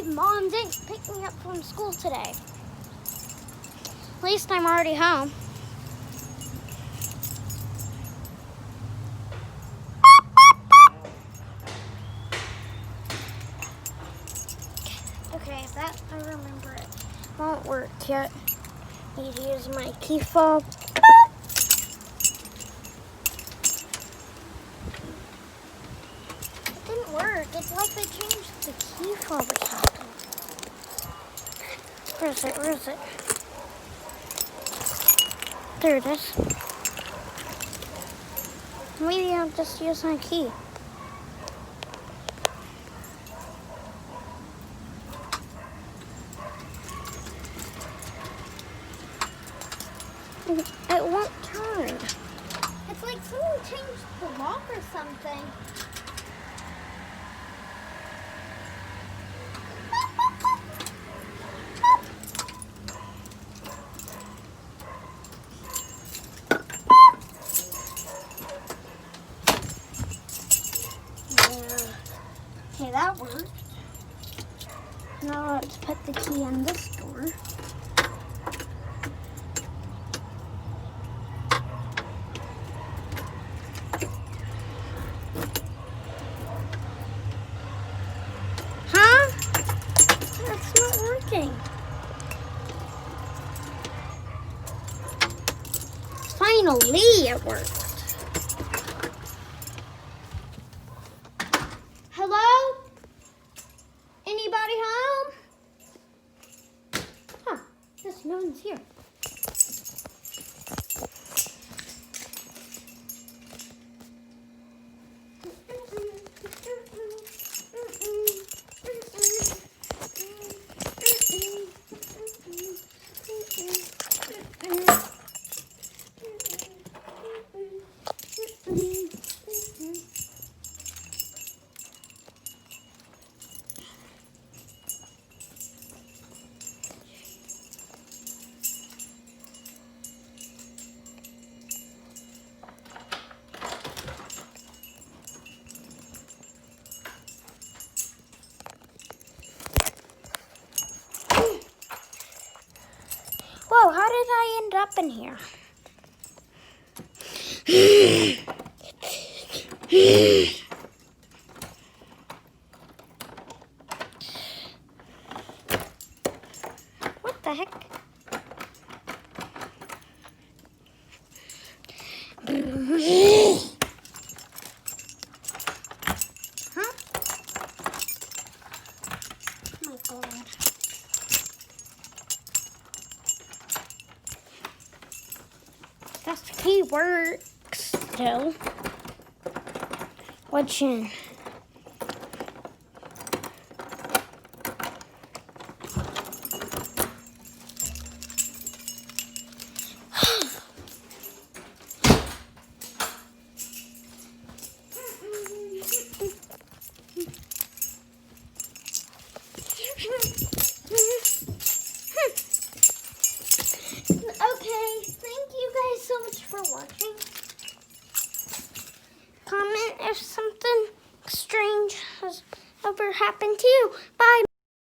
Mom didn't pick me up from school today. At least I'm already home. Okay, that I remember it. Won't work yet. Need to use my key fob. It didn't work. It's like they changed the key fob or something. Where is it? Where is it? There it is. Maybe I'll just use my key. It won't turn. It's like someone changed the lock or something. Okay, that worked. Now let's put the key in this door. Huh? That's not working. Finally, it worked. Hello? Anybody home? Huh, guess no one's here. Whoa, how did I end up in here? What the heck? Huh? Oh my God. That key works still. What's in? Okay, thank you guys so much for watching. Comment if something strange has ever happened to you.